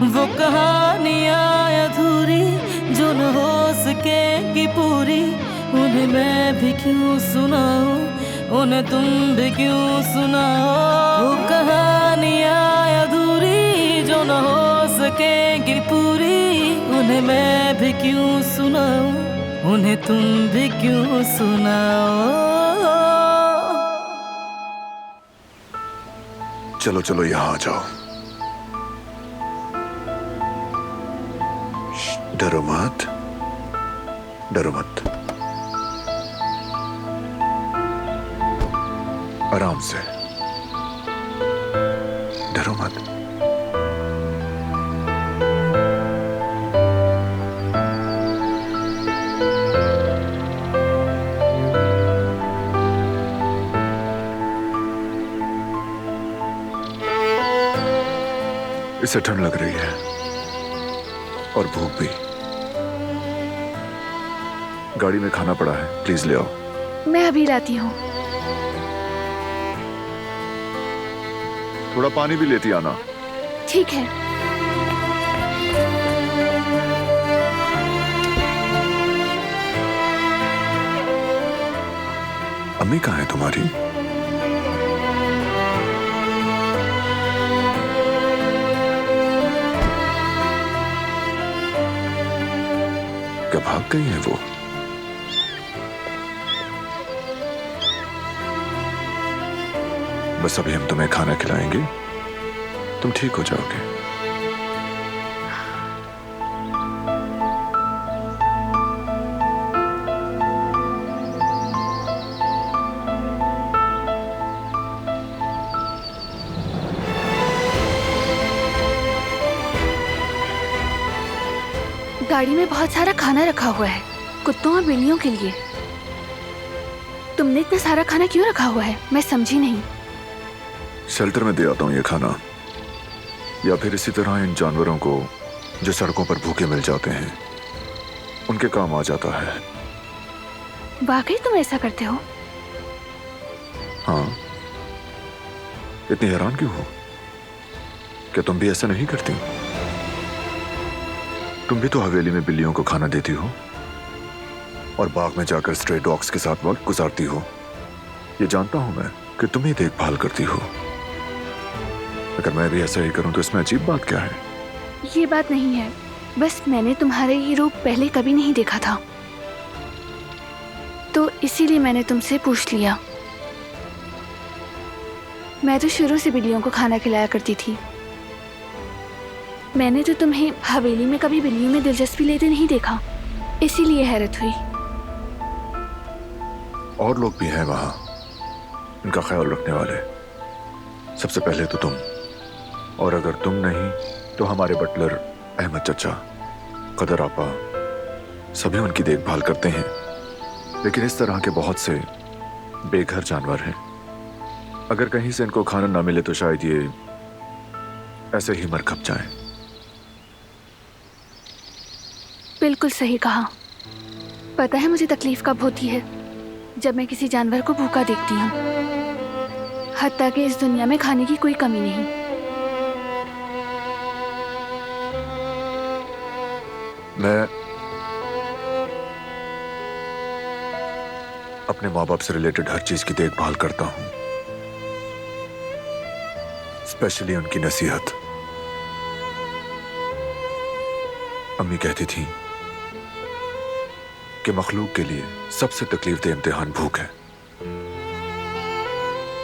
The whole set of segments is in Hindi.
वो कहानियाँ अधूरी जो न हो सकेगी पूरी, उन्हें मैं भी क्यों सुनाऊं, उन्हें तुम भी क्यों सुनाओ। वो कहानियाँ अधूरी जो न हो सकेगी पूरी, उन्हें मैं भी क्यों सुनाऊं, उन्हें तुम भी क्यों सुनाओ। चलो चलो यहाँ आ जाओ। डरो मत, डरो मत, आराम से, डरो मत। इसे ठंड लग रही है और भूख भी। गाड़ी में खाना पड़ा है, प्लीज ले आओ। मैं अभी लाती हूँ। थोड़ा पानी भी लेती आना। ठीक है। अम्मी कहाँ है तुम्हारी? क्या भाग गई है वो? बस अभी हम तुम्हें खाना खिलाएंगे, तुम ठीक हो जाओगे। गाड़ी में बहुत सारा खाना रखा हुआ है कुत्तों और बिल्लियों के लिए। तुमने इतना सारा खाना क्यों रखा हुआ है, मैं समझी नहीं। शेल्टर में दे आता हूँ ये खाना, या फिर इसी तरह इन जानवरों को जो सड़कों पर भूखे मिल जाते हैं उनके काम आ जाता है। वाकई तुम ऐसा करते हो? हाँ, इतनी हैरान क्यों हो? क्या तुम भी ऐसा नहीं करती? तुम भी तो हवेली में बिल्लियों को खाना देती हो और बाग में जाकर स्ट्रे डॉग्स के साथ वक्त गुजारती हो। ये जानता हूं मैं कि तुम ही देखभाल करती हो। अगर मैं भी ऐसा ही करूं तो इसमें अजीब बात क्या है? ये बात नहीं है, बस मैंने तुम्हारा ये रूप पहले कभी नहीं देखा था, तो इसीलिए मैंने तुमसे पूछ लिया। मैं तो शुरू से बिल्लियों को खाना खिलाया करती थी। मैंने तो तुम्हें हवेली में कभी बिल्लियों में दिलचस्पी लेते नहीं देखा, इसीलिए हैरत हुई। और लोग भी हैं वहां इनका ख्याल रखने वाले। सबसे पहले तो तुम, और अगर तुम नहीं तो हमारे बटलर अहमद चचा, कदर आपा, सभी उनकी देखभाल करते हैं। लेकिन इस तरह के बहुत से बेघर जानवर हैं, अगर कहीं से इनको खाना ना मिले तो शायद ये ऐसे ही मर खप जाएं। बिल्कुल सही कहा। पता है मुझे तकलीफ कब होती है? जब मैं किसी जानवर को भूखा देखती हूँ, हत्ता कि इस दुनिया में खाने की कोई कमी नहीं। मैं अपने माँ बाप से रिलेटेड हर चीज की देखभाल करता हूँ, स्पेशली उनकी नसीहत। अम्मी कहती थी कि मखलूक के लिए सबसे तकलीफदेह इम्तिहान भूख है।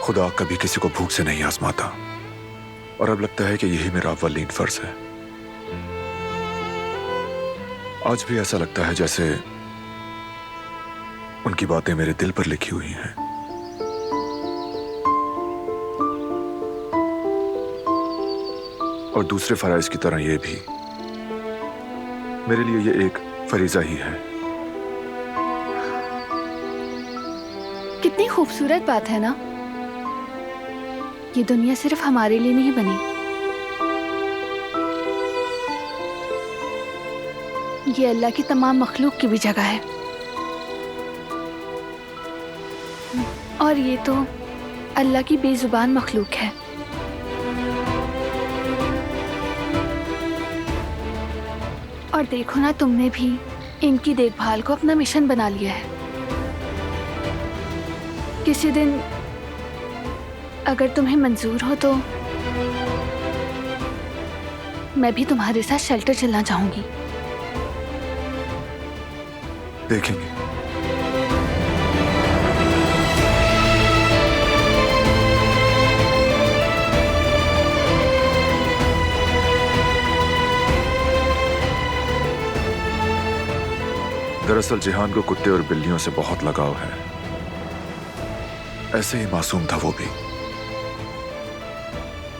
खुदा कभी किसी को भूख से नहीं आजमाता, और अब लगता है कि यही मेरा अव्वलीन फर्ज है। आज भी ऐसा लगता है जैसे उनकी बातें मेरे दिल पर लिखी हुई हैं। और दूसरे फराइज की तरह ये भी मेरे लिए ये एक फरीजा ही है। कितनी खूबसूरत बात है ना? ये दुनिया सिर्फ हमारे लिए नहीं बनी, ये अल्लाह की तमाम मखलूक की भी जगह है। और ये तो अल्लाह की बेजुबान मखलूक है। और देखो ना, तुमने भी इनकी देखभाल को अपना मिशन बना लिया है। किसी दिन अगर तुम्हें मंजूर हो तो मैं भी तुम्हारे साथ शेल्टर चलना चाहूंगी। देखेंगे। दरअसल जिहान को कुत्ते और बिल्लियों से बहुत लगाव है। ऐसे ही मासूम था वो भी।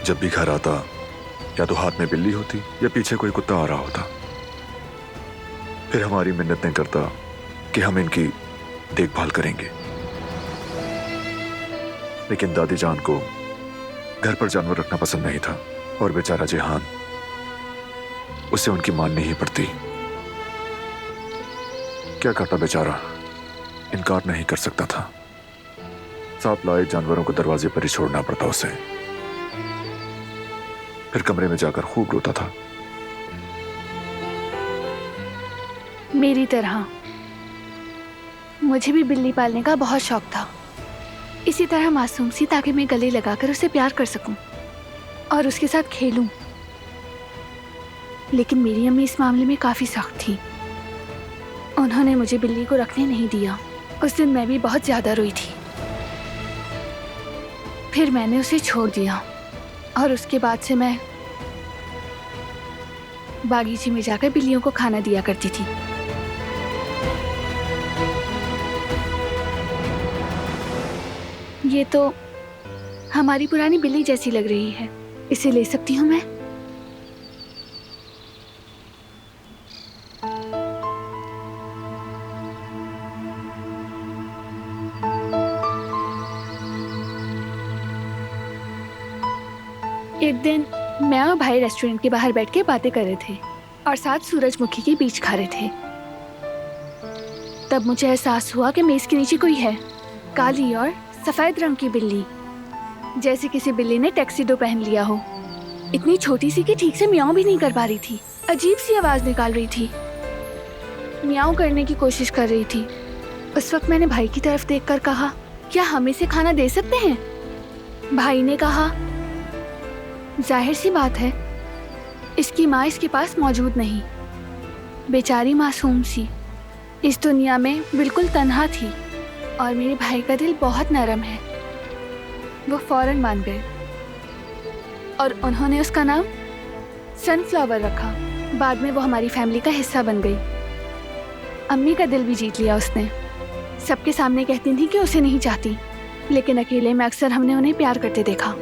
जब भी घर आता या तो हाथ में बिल्ली होती या पीछे कोई कुत्ता आ रहा होता। फिर हमारी मिन्नतें करता कि हम इनकी देखभाल करेंगे। लेकिन दादी जान को घर पर जानवर रखना पसंद नहीं था और बेचारा जिहान, उसे उनकी माननी ही पड़ती। क्या करता बेचारा, इनकार नहीं कर सकता था। सांप लाए जानवरों को दरवाजे पर ही छोड़ना पड़ता उसे। फिर कमरे में जाकर खूब रोता था। मेरी तरह मुझे भी बिल्ली पालने का बहुत शौक था। इसी तरह मासूम सी, ताकि मैं गले लगाकर उसे प्यार कर सकूं और उसके साथ खेलूं। लेकिन मेरी अम्मी इस मामले में काफी सख्त थी। उन्होंने मुझे बिल्ली को रखने नहीं दिया। उस दिन मैं भी बहुत ज्यादा रोई थी। फिर मैंने उसे छोड़ दिया और उसके बाद से मैं बागीचे में जाकर बिल्लियों को खाना दिया करती थी। ये तो हमारी पुरानी बिल्ली जैसी लग रही है। इसे ले सकती हूँ मैं? एक दिन मैं और भाई रेस्टोरेंट के बाहर बैठ के बातें कर रहे थे और साथ सूरजमुखी के बीज खा रहे थे। तब मुझे एहसास हुआ कि मेज के नीचे कोई है, काली और सफेद रंग की बिल्ली, जैसे किसी बिल्ली ने टैक्सीडो पहन लिया हो। इतनी छोटी सी कि ठीक से म्याऊं भी नहीं कर पा रही थी। अजीब सी आवाज निकाल रही थी, म्याऊं करने की कोशिश कर रही थी। उस वक्त मैंने भाई की तरफ देखकर कहा, क्या हम इसे खाना दे सकते हैं? भाई ने कहा, जाहिर सी बात है, इसकी माँ इसके पास मौजूद नहीं। बेचारी मासूम सी इस दुनिया में बिल्कुल तन्हा थी और मेरे भाई का दिल बहुत नरम है। वो फौरन मान गए और उन्होंने उसका नाम सनफ्लावर रखा। बाद में वो हमारी फैमिली का हिस्सा बन गई। अम्मी का दिल भी जीत लिया उसने। सबके सामने कहती थी कि उसे नहीं चाहती, लेकिन अकेले में अक्सर हमने उन्हें प्यार करते देखा।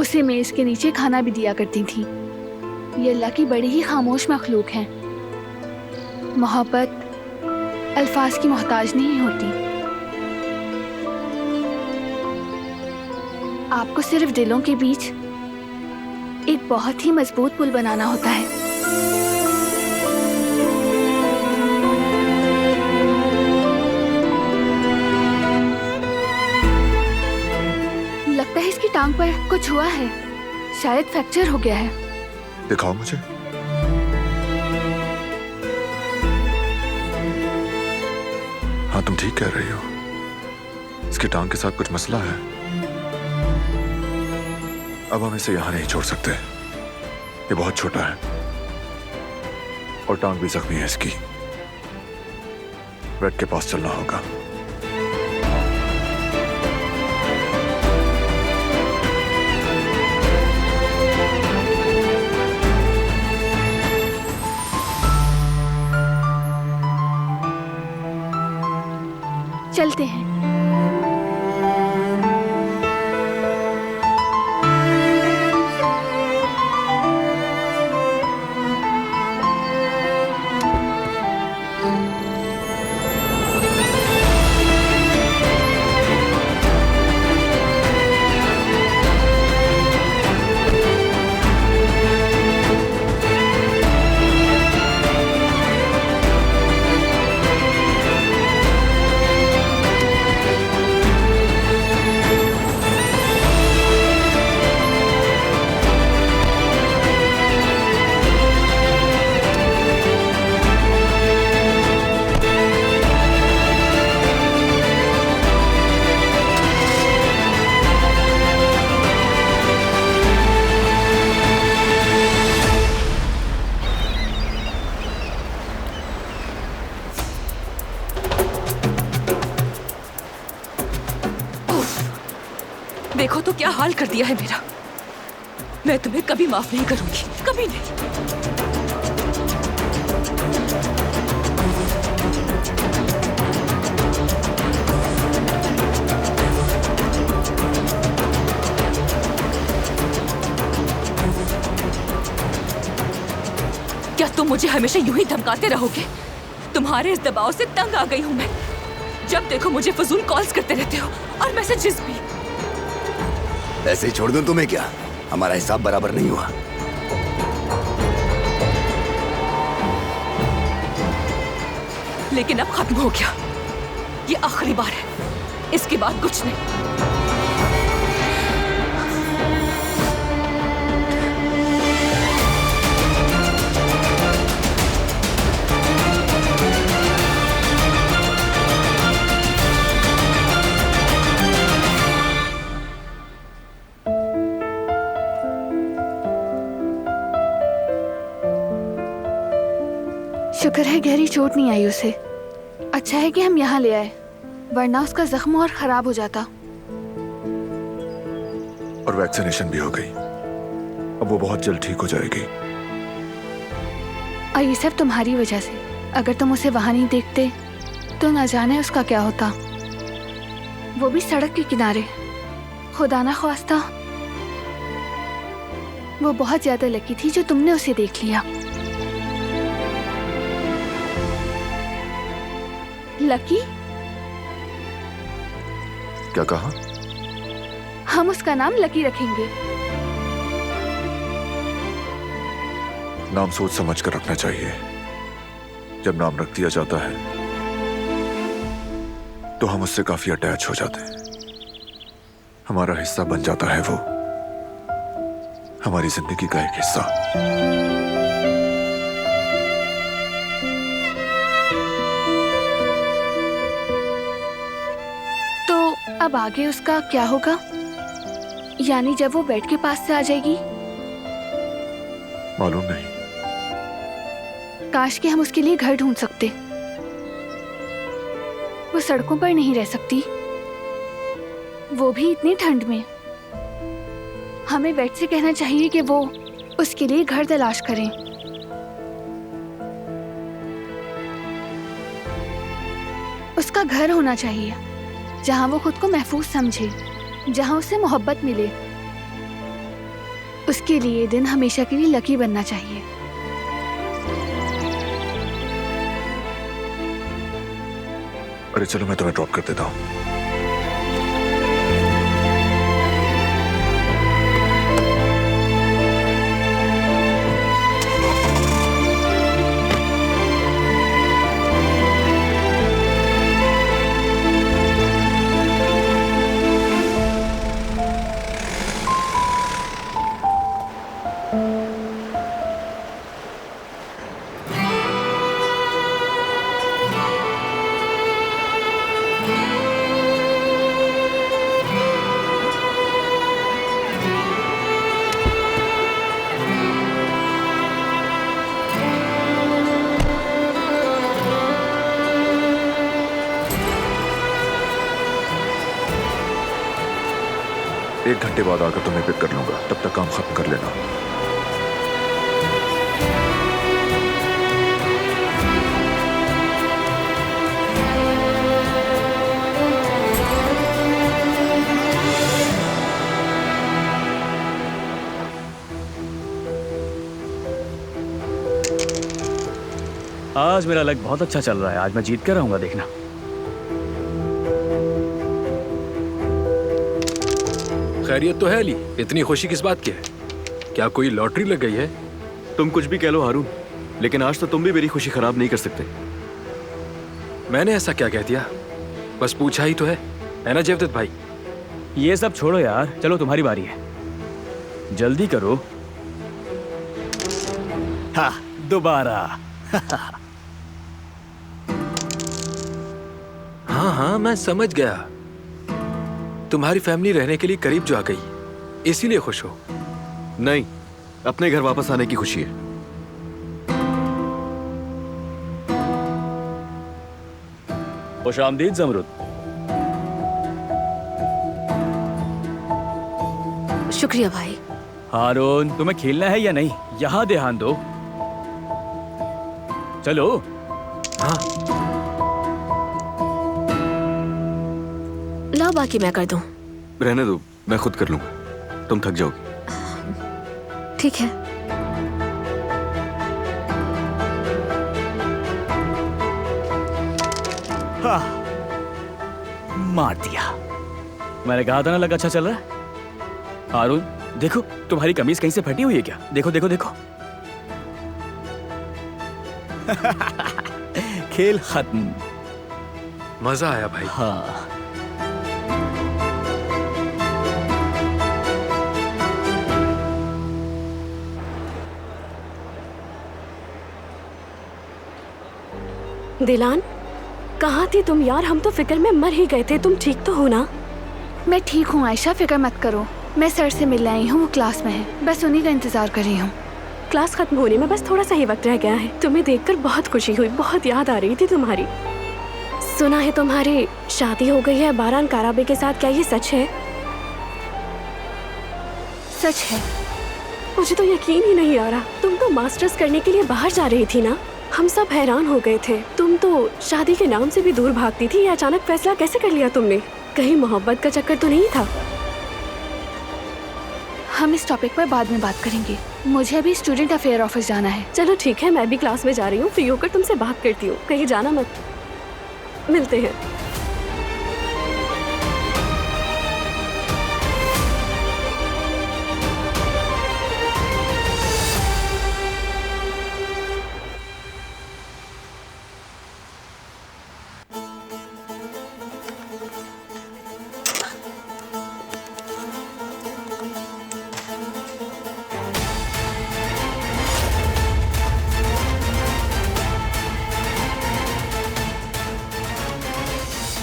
उसे मेज के नीचे खाना भी दिया करती थी। ये अल्लाह की बड़ी ही खामोश मखलूक है। मोहब्बत अल्फाज की मोहताज नहीं होती। आपको सिर्फ दिलों के बीच एक बहुत ही मजबूत पुल बनाना होता है। लगता है इसकी टांग पर कुछ हुआ है, शायद फ्रैक्चर हो गया है। दिखाओ मुझे। हाँ, तुम ठीक कह रही हो। इसकी टांग के साथ कुछ मसला है। अब हम इसे यहां नहीं छोड़ सकते। ये बहुत छोटा है और टांग भी जख्मी है इसकी। वेट के पास चलना होगा। चलते हैं। क्या हाल कर दिया है मेरा। मैं तुम्हें कभी माफ नहीं करूंगी, कभी नहीं। क्या तुम मुझे हमेशा यूं ही धमकाते रहोगे? तुम्हारे इस दबाव से तंग आ गई हूं मैं। जब देखो मुझे फजूल कॉल्स करते रहते हो और मैसेजेस भी। ऐसे ही छोड़ दूं तुम्हें क्या? हमारा हिसाब बराबर नहीं हुआ। लेकिन अब खत्म हो गया। ये आखिरी बार है, इसके बाद कुछ नहीं। शुक्र है गहरी चोट नहीं आई उसे। अच्छा है कि हम यहाँ ले आए, वरना उसका जख्म और खराब हो जाता। और वैक्सीनेशन भी हो गई, अब वो बहुत जल्द ठीक हो जाएगी। और ये सब तुम्हारी वजह से। अगर तुम उसे वहां नहीं देखते तो ना जाने उसका क्या होता। वो भी सड़क के किनारे। खुदा ना ख्वास्ता वो बहुत ज्यादा लकी थी जो तुमने उसे देख लिया। लकी? क्या कहा? हम उसका नाम लकी रखेंगे। नाम सोच समझ कर रखना चाहिए। जब नाम रख दिया जाता है तो हम उससे काफी अटैच हो जाते हैं। हमारा हिस्सा बन जाता है वो, हमारी जिंदगी का एक हिस्सा। अब आगे उसका क्या होगा? यानी जब वो बेड के पास से आ जाएगी? मालूम नहीं। काश कि हम उसके लिए घर ढूंढ सकते। वो सड़कों पर नहीं रह सकती, वो भी इतनी ठंड में। हमें बेड से कहना चाहिए कि वो उसके लिए घर तलाश करें। उसका घर होना चाहिए जहां वो खुद को महफूज समझे, जहां उसे मोहब्बत मिले। उसके लिए ये दिन हमेशा के लिए लकी बनना चाहिए। अरे चलो मैं तुम्हें ड्रॉप कर देता हूँ। एक घंटे बाद आकर तुम्हें पिक कर लूंगा, तब तक काम खत्म कर लेना। आज मेरा लक बहुत अच्छा चल रहा है। आज मैं जीत कर रहूंगा, देखना। खैरियत तो है अली, इतनी खुशी किस बात की है? क्या कोई लॉटरी लग गई है? तुम कुछ भी कह लो हारून, लेकिन आज तो तुम भी मेरी खुशी खराब नहीं कर सकते। मैंने ऐसा क्या कह दिया? बस पूछा ही तो है ना जेवदत भाई? ये सब छोड़ो यार, चलो तुम्हारी बारी है, जल्दी करो। हाँ, दोबारा। हाँ, मैं समझ गया। तुम्हारी फैमिली रहने के लिए करीब जो आ गई, इसीलिए खुश हो? नहीं, अपने घर वापस आने की खुशी है। खुश आमदीद ज़मरुद। शुक्रिया भाई। हारून, तुम्हें खेलना है या नहीं? यहाँ ध्यान दो। चलो। हाँ। ला बाकी मैं कर दूं। रहने दो, मैं खुद कर लूंगा, तुम थक जाओगी। ठीक है। हाँ, मार दिया। मैंने कहा था ना लग अच्छा चल रहा है। हारून, देखो तुम्हारी कमीज कहीं से फटी हुई है क्या? देखो देखो देखो। खेल खत्म। मजा आया भाई। हाँ। दिलान, कहाँ थी तुम यार? हम तो फिक्र में मर ही गए थे। तुम ठीक तो हो ना? मैं ठीक हूँ आयशा, फिक्र मत करो। मैं सर से मिलने आई हूँ, वो क्लास में है, बस उन्हीं का इंतजार कर रही हूँ। क्लास खत्म होने में बस थोड़ा सा ही वक्त रह गया है। तुम्हें देखकर बहुत खुशी हुई, बहुत याद आ रही थी तुम्हारी। सुना है तुम्हारी शादी हो गई है बारान काराबे के साथ, क्या ये सच है? सच है। मुझे तो यकीन ही नहीं आ रहा। तुम तो मास्टर्स करने के लिए बाहर जा रही थी ना? हम सब हैरान हो गए थे। तुम तो शादी के नाम से भी दूर भागती थी। ये अचानक फैसला कैसे कर लिया तुमने? कहीं मोहब्बत का चक्कर तो नहीं था? हम इस टॉपिक पर बाद में बात करेंगे। मुझे अभी स्टूडेंट अफेयर ऑफिस जाना है। चलो ठीक है, मैं भी क्लास में जा रही हूँ। फ्री होकर तुमसे बात करती हूँ। कहीं जाना मत। मिलते हैं।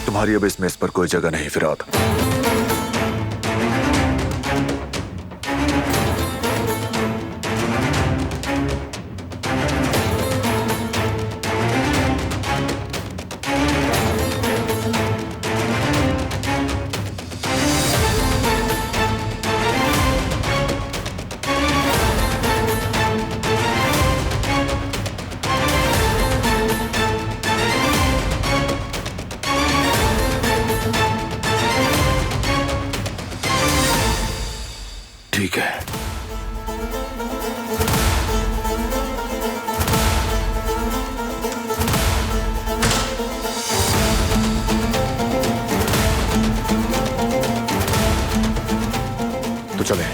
तुम्हारी अब इस मेज पर कोई जगह नहीं फिराद। ठीक है। तो चलें,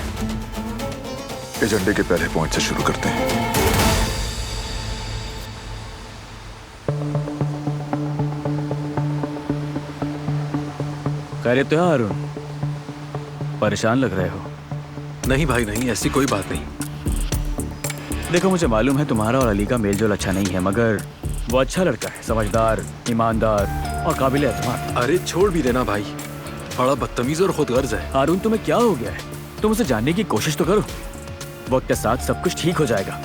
एजेंडे के पहले पॉइंट से शुरू करते हैं। खैरियत तो है हारून? परेशान लग रहे हो। नहीं भाई नहीं, ऐसी कोई बात नहीं। देखो मुझे मालूम है तुम्हारा और अली का मेलजोल अच्छा नहीं है, मगर वो अच्छा लड़का है, समझदार, ईमानदार और काबिल एतमाद। अरे छोड़ भी देना भाई, बड़ा बदतमीज और खुदगर्ज है। हारून तुम्हें क्या हो गया है? तुम उसे जानने की कोशिश तो करो। वक्त के साथ सब कुछ ठीक हो जाएगा,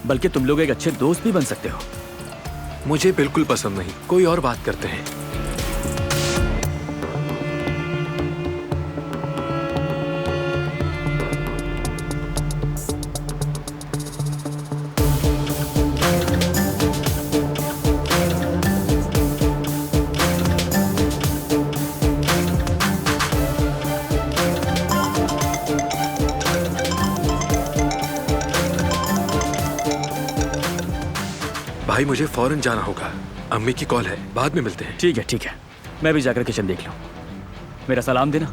बल्कि तुम लोग एक अच्छे दोस्त भी बन सकते हो। मुझे बिल्कुल पसंद नहीं। कोई और बात करते हैं। भाई मुझे फौरन जाना होगा, अम्मी की कॉल है। बाद में मिलते हैं। ठीक है ठीक है, मैं भी जाकर किचन देख लूं। मेरा सलाम देना।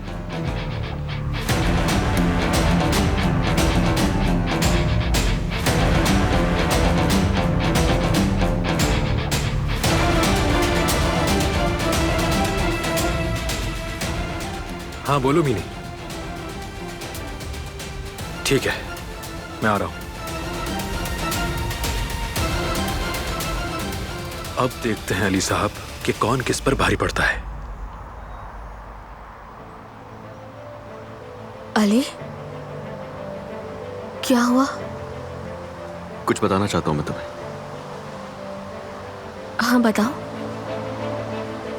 हाँ बोलो मीनी। ठीक है, मैं आ रहा हूं। अब देखते हैं अली साहब कि कौन किस पर भारी पड़ता है। अली, क्या हुआ? कुछ बताना चाहता हूं मैं तुम्हें। हाँ बताओ।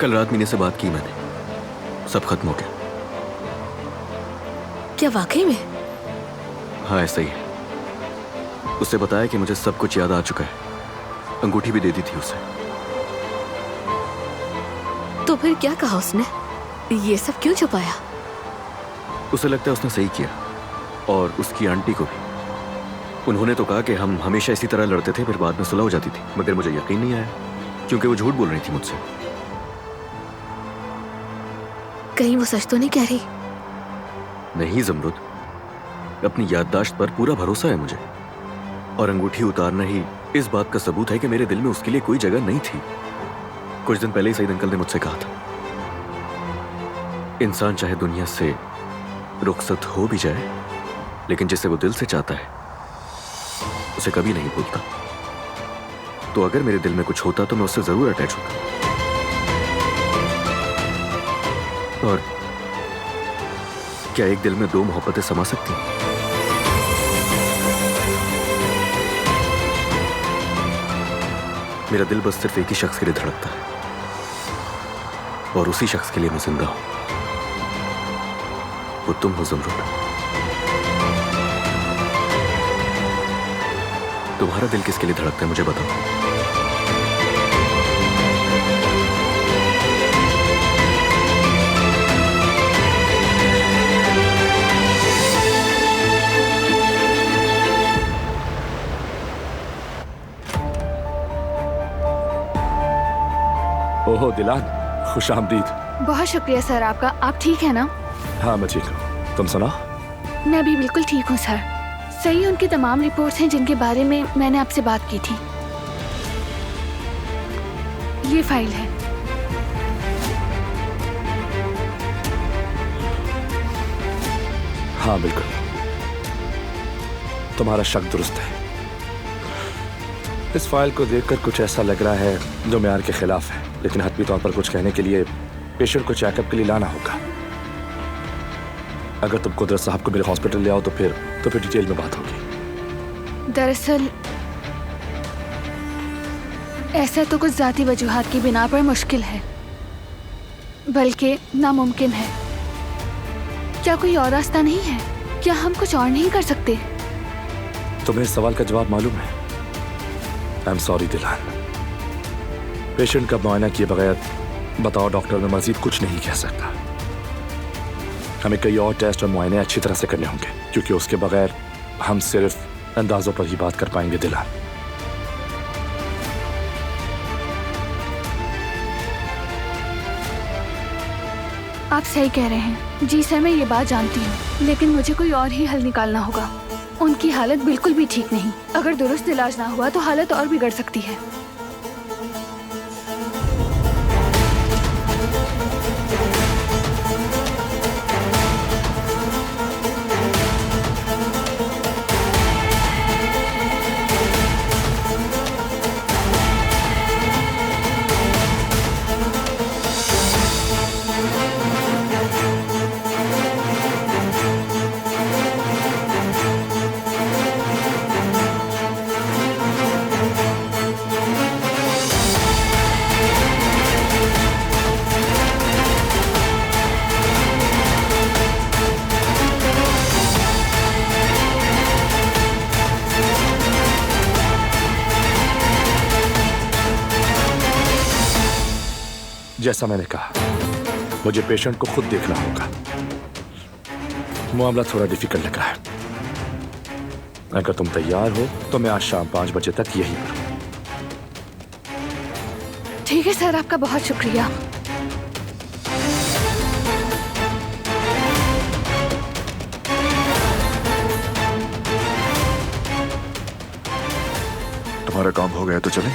कल रात मीनी से बात की मैंने, सब खत्म हो गया। क्या वाकई में? हाँ ऐसा ही है। उससे बताया कि मुझे सब कुछ याद आ चुका है। अंगूठी भी दे दी थी उसे। तो फिर क्या कहा उसने? ये सब क्यों छुपाया? उसे लगता है उसने सही किया, और उसकी आंटी को भी। उन्होंने तो कहा कि हम हमेशा इसी तरह लड़ते थे, फिर बाद में सुलह हो जाती थी। मगर मुझे यकीन नहीं आया, क्योंकि वो झूठ बोल रही थी मुझसे। कहीं वो सच तो नहीं कह रही? नहीं ज़मरुद, अपनी याददाश्त पर पूरा भरोसा है मुझे। और अंगूठी उतारना ही इस बात का सबूत है कि मेरे दिल में उसके लिए कोई जगह नहीं थी। कुछ दिन पहले ही सईद अंकल ने मुझसे कहा था, इंसान चाहे दुनिया से रुखसत हो भी जाए, लेकिन जिसे वो दिल से चाहता है उसे कभी नहीं भूलता। तो अगर मेरे दिल में कुछ होता तो मैं उससे जरूर अटैच होता। और क्या एक दिल में दो मोहब्बतें समा सकती हैं? मेरा दिल बस सिर्फ एक ही शख्स के लिए धड़कता है, और उसी शख्स के लिए मैं जिंदा हूं। वो तुम हो ज़मरुद। तुम्हारा दिल किसके लिए धड़कता है मुझे बताओ। ओहो दिलान, खुश आमदीद। बहुत शुक्रिया सर आपका। आप ठीक है ना? हाँ मैं ठीक हूँ, तुम सुना? मैं भी बिल्कुल ठीक हूँ सर। सही उनकी तमाम रिपोर्ट्स हैं जिनके बारे में मैंने आपसे बात की थी। ये फाइल है। हाँ बिल्कुल, तुम्हारा शक दुरुस्त है। इस फाइल को देखकर कुछ ऐसा लग रहा है जो मेयार के खिलाफ है, लेकिन हतमी तौर पर कुछ कहने के लिए पेशेंट को चेकअप के लिए लाना होगा। अगर तुम कुदरत साहब को मेरे हॉस्पिटल ले आओ तो फिर डिटेल में बात होगी। दरअसल ऐसा तो कुछ जाती वजूहात की बिना पर मुश्किल है, बल्कि नामुमकिन है। क्या कोई और रास्ता नहीं है? क्या हम कुछ और नहीं कर सकते? तुम्हें इस सवाल का जवाब मालूम है? I am sorry Dilan. Patient का मुआयना किए बगैर बताओ डॉक्टर मैं मजीद कुछ नहीं कह सकता। हमें कई और टेस्ट और मुआयने अच्छी तरह से करने होंगे, क्योंकि उसके बगैर हम सिर्फ अंदाजों पर ही बात कर पाएंगे दिलान। आप सही कह रहे हैं। जी सर, मैं ये बात जानती हूँ, लेकिन मुझे कोई और ही हल निकालना होगा। उनकी हालत बिल्कुल भी ठीक नहीं। अगर दुरुस्त इलाज ना हुआ तो हालत और बिगड़ सकती है। जैसा मैंने कहा, मुझे पेशेंट को खुद देखना होगा। मामला थोड़ा डिफिकल्ट लग रहा है। अगर तुम तैयार हो तो मैं आज शाम 5 बजे तक यहीं पर हूं। ठीक है सर, आपका बहुत शुक्रिया। तुम्हारा काम हो गया तो चलें?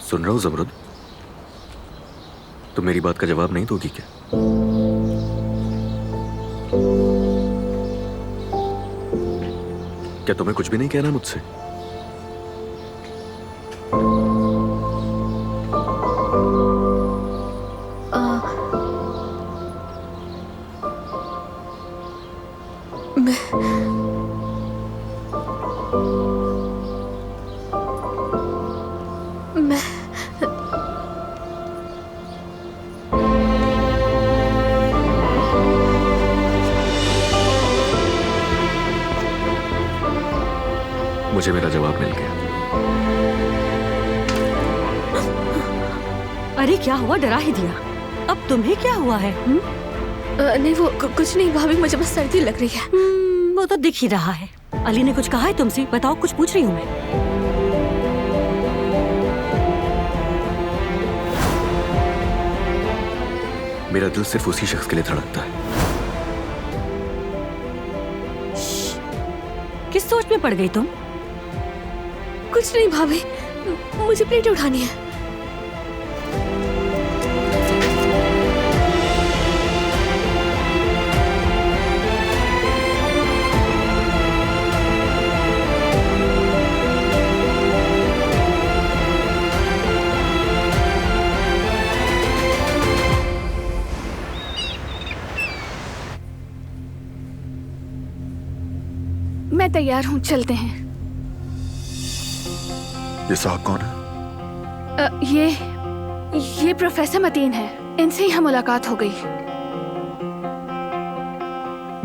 सुन रहा हूं ज़मरुद, तुम मेरी बात का जवाब नहीं दोगी क्या? क्या तुम्हें कुछ भी नहीं कहना मुझसे? अरे क्या हुआ, डरा ही दिया। अब तुम्हें क्या हुआ है? नहीं वो कुछ नहीं भाभी, मुझे बस सर्दी लग रही है। वो तो दिख ही रहा है। अली ने कुछ कहा है तुमसे? बताओ, कुछ पूछ रही हूँ मैं। मेरा दिल सिर्फ उसी शख्स के लिए धड़कता है। किस सोच में पड़ गई तुम? कुछ नहीं भाभी, मुझे प्लेट उठानी है। मैं तैयार हूँ, चलते हैं। ये साहब कौन है? ये प्रोफेसर मतीन है। इनसे ही हम मुलाकात हो गई।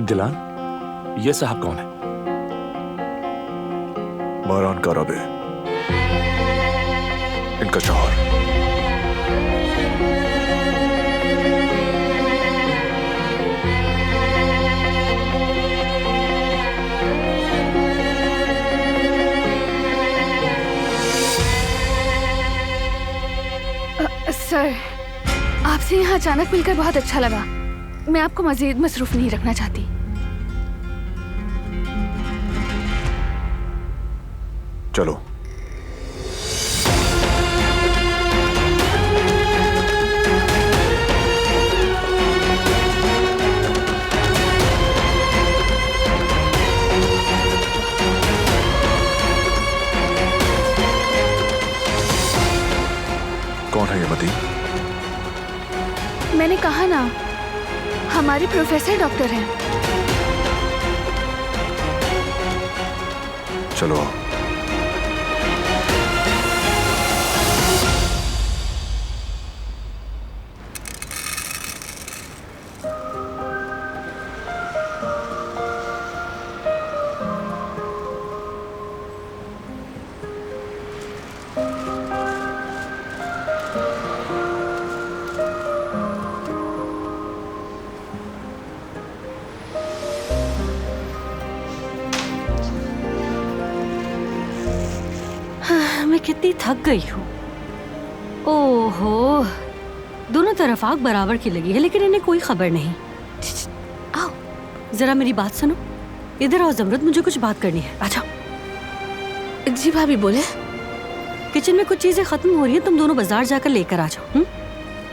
दिलान, ये साहब कौन है? मारान काराबे, इनका शौहर। सर, आपसे यहाँ अचानक मिलकर बहुत अच्छा लगा। मैं आपको मजीद मसरूफ नहीं रखना चाहती। चलो। कौन है ये मतीन? मैंने कहा ना, हमारे प्रोफेसर डॉक्टर हैं। चलो। मैं कितनी थक गई हूँ। ओहो, दोनों तरफ आग बराबर की लगी है, लेकिन इन्हें कोई खबर नहीं। आओ, जरा मेरी बात सुनो। इधर आओ जमरुद, मुझे कुछ बात करनी है। आ जाओ। जी भाभी बोले। किचन में कुछ चीजें खत्म हो रही हैं, तुम दोनों बाजार जाकर लेकर आ जाओ।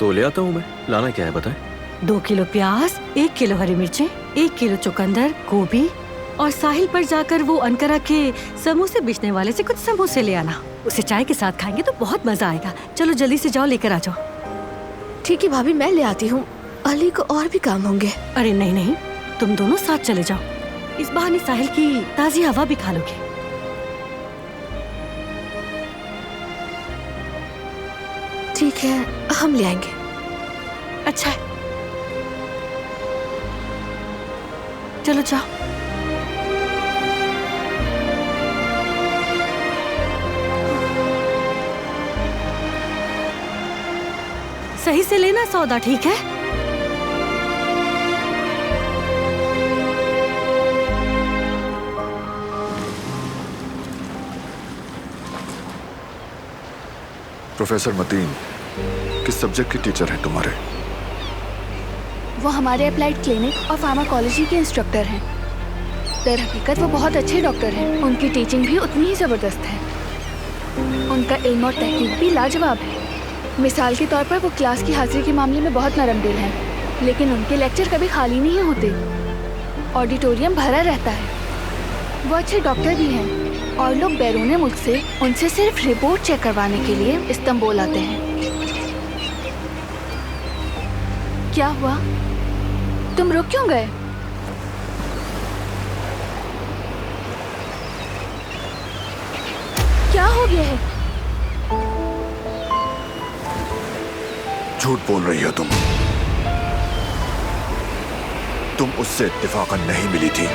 तो ले आता हूँ मैं। लाना क्या है बताएं? 2 किलो प्याज, 1 किलो हरी मिर्चें, 1 किलो चुकंदर, गोभी, और साहिल पर जाकर वो अनकरा के समोसे बेचने वाले से कुछ समोसे ले आना। उसे चाय के साथ खाएंगे तो बहुत मजा आएगा। चलो जल्दी से जाओ, लेकर आ जाओ। ठीक है भाभी, मैं ले आती हूँ। अली को और भी काम होंगे। अरे नहीं नहीं, तुम दोनों साथ चले जाओ। इस बहाने साहिल की ताजी हवा भी खा लोगे। ठीक है, हम ले आएंगे। अच्छा है, चलो जाओ। सही से लेना सौदा, ठीक है? प्रोफेसर मतीन किस सब्जेक्ट की टीचर हैं तुम्हारे? वो हमारे अप्लाइड क्लिनिक और फार्माकोलॉजी के इंस्ट्रक्टर हैं। दर हकीकत वो बहुत अच्छे डॉक्टर हैं। उनकी टीचिंग भी उतनी ही ज़बरदस्त है। उनका इल्म और तहकीक भी लाजवाब है। मिसाल के तौर पर वो क्लास की हाजिरी के मामले में बहुत नरम दिल हैं, लेकिन उनके लेक्चर कभी खाली नहीं होते। ऑडिटोरियम भरा रहता है। वो अच्छे डॉक्टर भी हैं और लोग बैरून मुल्क से उनसे सिर्फ रिपोर्ट चेक करवाने के लिए इस्तांबुल आते हैं। क्या हुआ? तुम रुक क्यों गए? क्या हो गया है? झूठ बोल रही हो तुम उससे इत्तेफाकन नहीं मिली थी।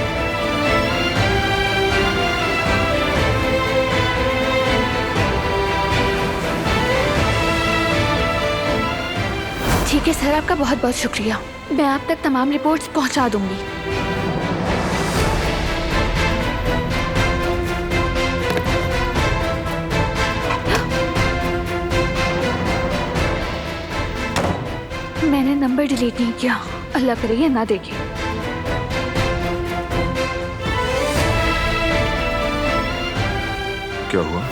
ठीक है सर, आपका बहुत बहुत शुक्रिया। मैं आप तक तमाम रिपोर्ट्स पहुंचा दूंगी। मैंने नंबर डिलीट नहीं किया, अल्लाह करे ये ना देखे। क्या हुआ?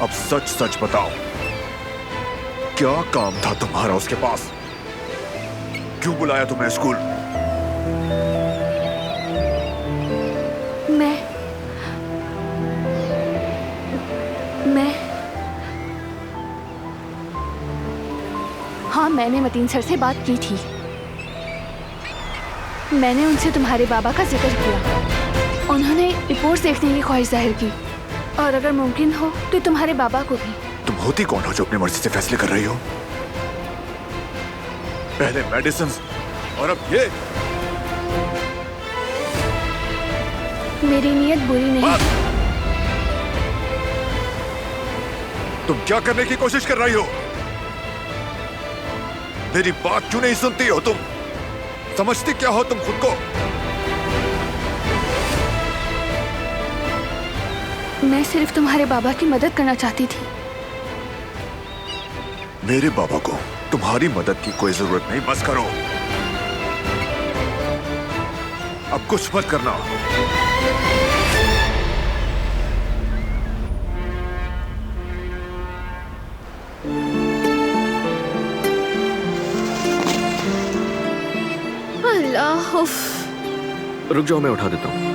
अब सच सच बताओ, क्या काम था तुम्हारा उसके पास? क्यों बुलाया तुम्हें स्कूल? हाँ, मैंने मतीन सर से बात की थी। मैंने उनसे तुम्हारे बाबा का जिक्र किया। उन्होंने रिपोर्ट देखने की ख्वाहिश जाहिर की, और अगर मुमकिन हो तो तुम्हारे बाबा को भी। तुम होती कौन हो जो अपनी मर्जी से फैसले कर रही हो? पहले मेडिसिन और अब ये। मेरी नीयत बुरी नहीं। तुम क्या करने की कोशिश कर रही हो? मेरी बात क्यों नहीं सुनती हो तुम? समझती क्या हो तुम खुद को? मैं सिर्फ तुम्हारे बाबा की मदद करना चाहती थी। मेरे बाबा को तुम्हारी मदद की कोई जरूरत नहीं, बस करो। अब कुछ मत करना। अल्लाह, रुक जाओ, मैं उठा देता हूँ।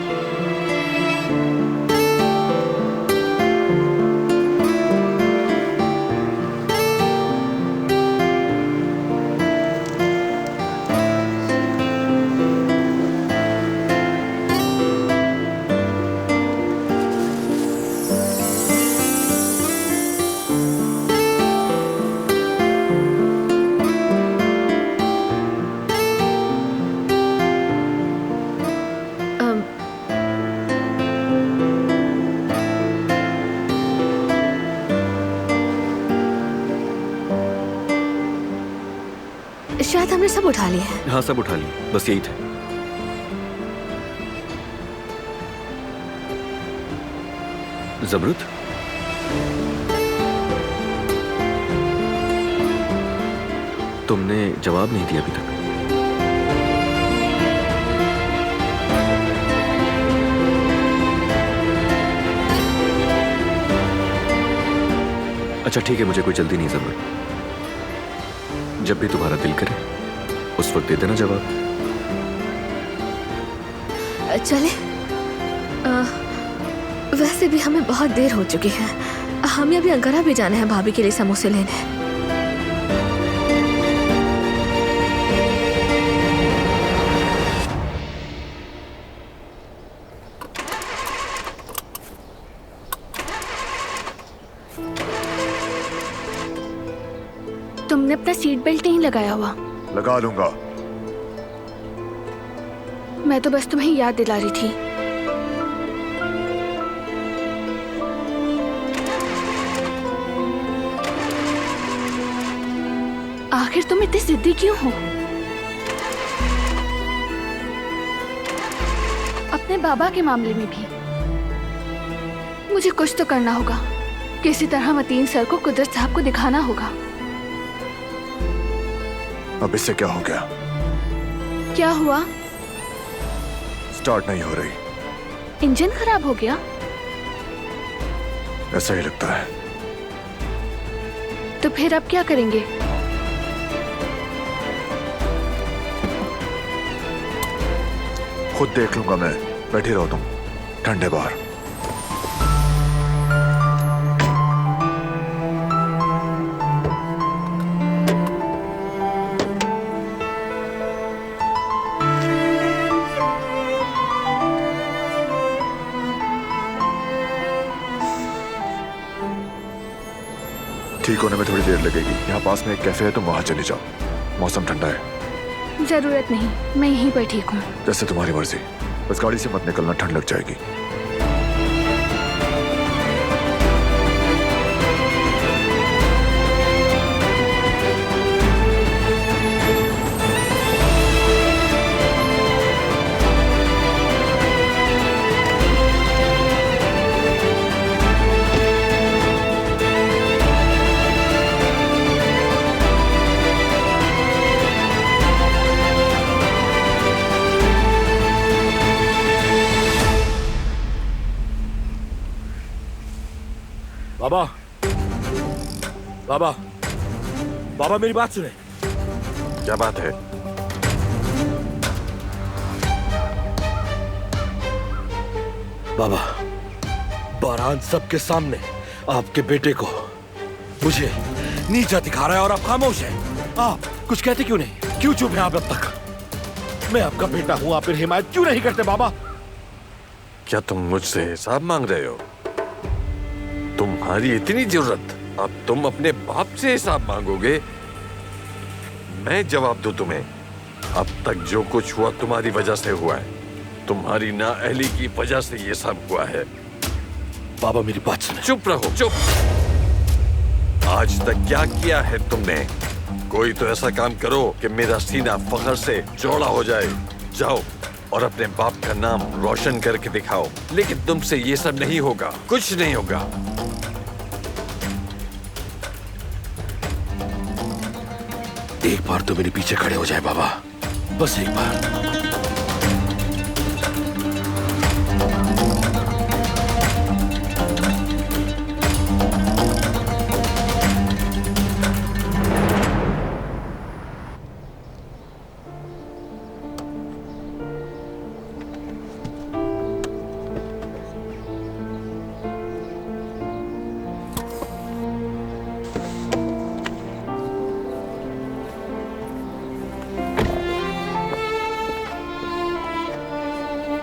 शायद हमने सब उठा लिया है। हाँ, सब उठा लिया, बस यही था। ज़मरुद, तुमने जवाब नहीं दिया अभी तक। अच्छा ठीक है, मुझे कोई जल्दी नहीं ज़मरुद। जब भी तुम्हारा दिल करे उस वक्त दे देना जवाब। चले, वैसे भी हमें बहुत देर हो चुकी है। हमें अभी अंकारा भी जाना है भाभी के लिए समोसे लेने। तुमने अपना सीट बेल्ट नहीं लगाया हुआ। लगा लूंगा। मैं तो बस तुम्हें याद दिला रही थी। आखिर तुम इतनी जिद्दी क्यों हो? अपने बाबा के मामले में भी मुझे कुछ तो करना होगा। किसी तरह मतीन सर को कुदरत साहब को दिखाना होगा। अब इससे क्या हो गया? क्या हुआ? स्टार्ट नहीं हो रही। इंजन खराब हो गया? ऐसा ही लगता है। तो फिर अब क्या करेंगे? खुद देख लूंगा मैं। बैठी रहो तुम, ठंडे बाहर। ठीक होने में थोड़ी देर लगेगी। यहाँ पास में एक कैफे है, तुम वहां चली जाओ। मौसम ठंडा है। जरूरत नहीं, मैं यहीं पर ठीक हूँ। जैसे तुम्हारी मर्जी, बस गाड़ी से मत निकलना, ठंड लग जाएगी। बाबा, बाबा, बाबा मेरी बात सुने। क्या बात है? बाबा, बारान सबके सामने आपके बेटे को मुझे नीचा दिखा रहा है और आप खामोश हैं। आप कुछ कहते क्यों नहीं? क्यों चुप हैं आप अब तक? मैं आपका बेटा हूं, आप फिर हिमायत क्यों नहीं करते बाबा? क्या तुम मुझसे हिसाब मांग रहे हो? तुम्हारी इतनी जरूरत, अब तुम अपने बाप से हिसाब मांगोगे? मैं जवाब दूं तुम्हें? अब तक जो कुछ हुआ तुम्हारी वजह से हुआ है, तुम्हारी नाअहली की वजह से ये सब हुआ है। बाबा मेरी बात सुनो। चुप रहो, चुप। आज तक क्या किया है तुमने? कोई तो ऐसा काम करो कि मेरा सीना फख्र से चौड़ा हो जाए। जाओ और अपने बाप का नाम रोशन करके दिखाओ। लेकिन तुमसे ये सब नहीं होगा, कुछ नहीं होगा। एक बार तो मेरे पीछे खड़े हो जाए बाबा, बस एक बार।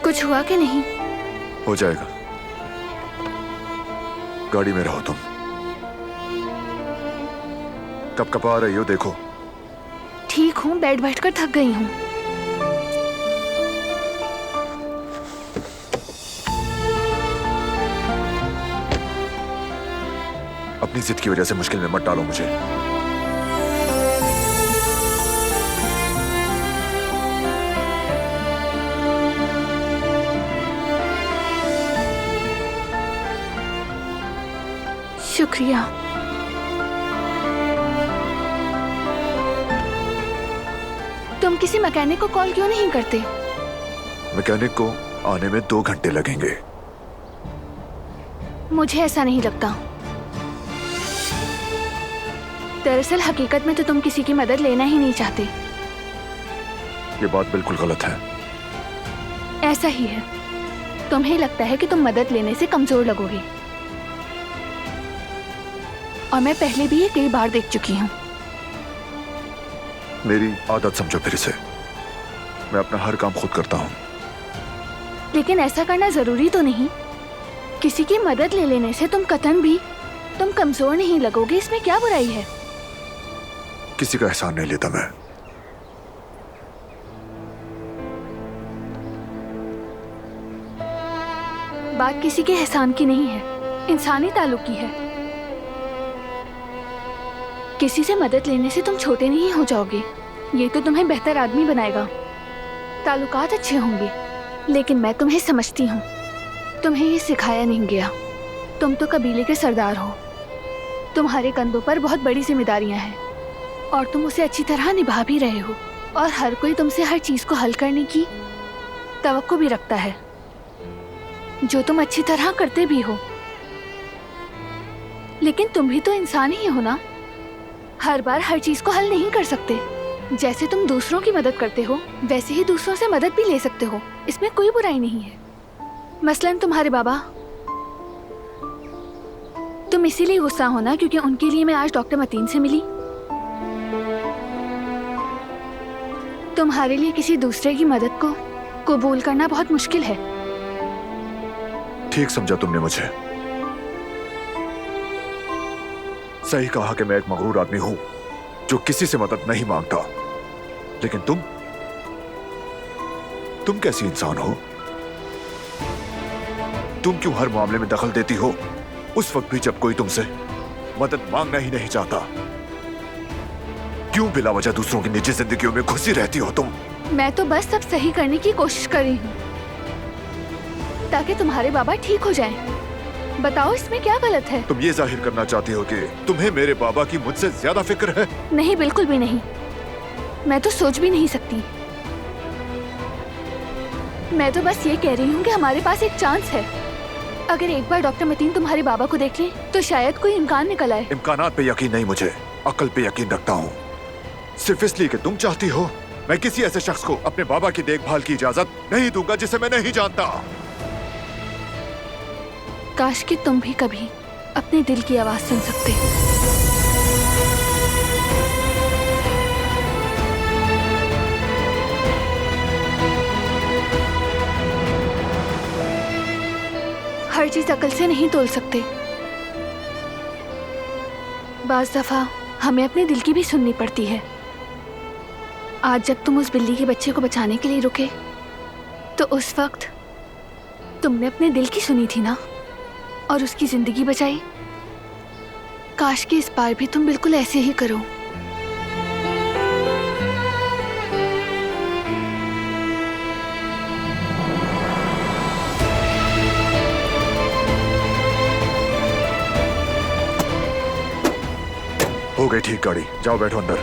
कुछ हुआ कि नहीं? हो जाएगा। गाड़ी में रहो तुम। कब कब आ रही हो देखो। ठीक हूँ, बैठ बैठकर थक गई हूँ। अपनी जिद की वजह से मुश्किल में मत डालो मुझे। शुक्रिया। तुम किसी मैकेनिक को कॉल क्यों नहीं करते? मैकेनिक को आने में 2 घंटे लगेंगे। मुझे ऐसा नहीं लगता। दरअसल हकीकत में तो तुम किसी की मदद लेना ही नहीं चाहते। ये बात बिल्कुल गलत है। ऐसा ही है। तुम्हें लगता है कि तुम मदद लेने से कमजोर लगोगे, और मैं पहले भी ये कई बार देख चुकी हूँ। मेरी आदत समझो फिर से। मैं अपना हर काम खुद करता हूँ। लेकिन ऐसा करना जरूरी तो नहीं। किसी की मदद ले लेने से तुम कतन भी तुम कमजोर नहीं लगोगे, इसमें क्या बुराई है? किसी का एहसान नहीं लेता मैं। बात किसी के एहसान की नहीं है, इंसानी ताल्लुक की है। किसी से मदद लेने से तुम छोटे नहीं हो जाओगे, ये तो तुम्हें बेहतर आदमी बनाएगा। ताल्लुकात अच्छे होंगे। लेकिन मैं तुम्हें समझती हूँ। तुम्हें ये सिखाया नहीं गया। तुम तो कबीले के सरदार हो। तुम्हारे कंधों पर बहुत बड़ी जिम्मेदारियां हैं और तुम उसे अच्छी तरह निभा भी रहे हो। और हर कोई तुमसे हर चीज को हल करने की तवक्को भी रखता है, जो तुम अच्छी तरह करते भी हो। लेकिन तुम भी तो इंसान ही हो ना। हर बार हर चीज को हल नहीं कर सकते। जैसे तुम दूसरों की मदद करते हो, वैसे ही दूसरों से मदद भी ले सकते हो। इसमें कोई बुराई नहीं है। मसलन तुम्हारे बाबा, तुम इसीलिए गुस्सा हो ना क्योंकि उनके लिए मैं आज डॉक्टर मतीन से मिली। तुम्हारे लिए किसी दूसरे की मदद को कबूल करना बहुत मुश्किल है। ठीक समझा तुमने मुझे। सही कहा कि मैं एक मगरूर आदमी हूं जो किसी से मदद नहीं मांगता। लेकिन तुम कैसी इंसान हो? तुम क्यों हर मामले में दखल देती हो, उस वक्त भी जब कोई तुमसे मदद मांगना ही नहीं चाहता? क्यों बिला वजह दूसरों की निजी जिंदगियों में घुसी रहती हो तुम? मैं तो बस सब सही करने की कोशिश कर रही हूँ ताकि तुम्हारे बाबा ठीक हो जाएं। बताओ इसमें क्या गलत है? तुम ये जाहिर करना चाहती हो कि तुम्हें मेरे बाबा की मुझसे ज्यादा फिक्र है? नहीं, बिल्कुल भी नहीं। मैं तो सोच भी नहीं सकती। मैं तो बस ये कह रही हूँ कि हमारे पास एक चांस है। अगर एक बार डॉक्टर मतीन तुम्हारे बाबा को देख ले तो शायद कोई इम्कान निकल आए। इम्कानात पे यकीन नहीं, मुझे अकल पे यकीन रखता हूँ। सिर्फ इसलिए कि तुम चाहती हो, मैं किसी ऐसे शख्स को अपने बाबा की देखभाल की इजाजत नहीं दूंगा जिसे मैं नहीं जानता। काश कि तुम भी कभी अपने दिल की आवाज सुन सकते। हर चीज अकल से नहीं तोल सकते। बाज दफा हमें अपने दिल की भी सुननी पड़ती है। आज जब तुम उस बिल्ली के बच्चे को बचाने के लिए रुके तो उस वक्त तुमने अपने दिल की सुनी थी ना, और उसकी जिंदगी बचाई। काश कि इस बार भी तुम बिल्कुल ऐसे ही करो। हो गई ठीक गाड़ी, जाओ बैठो अंदर।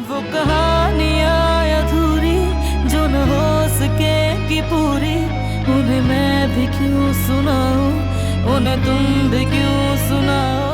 वो कहानियाँ अधूरी जो न हो सकेगी पूरी, उन्हें मैं भी क्यों सुनाऊं, उन्हें तुम भी क्यों सुनाओ।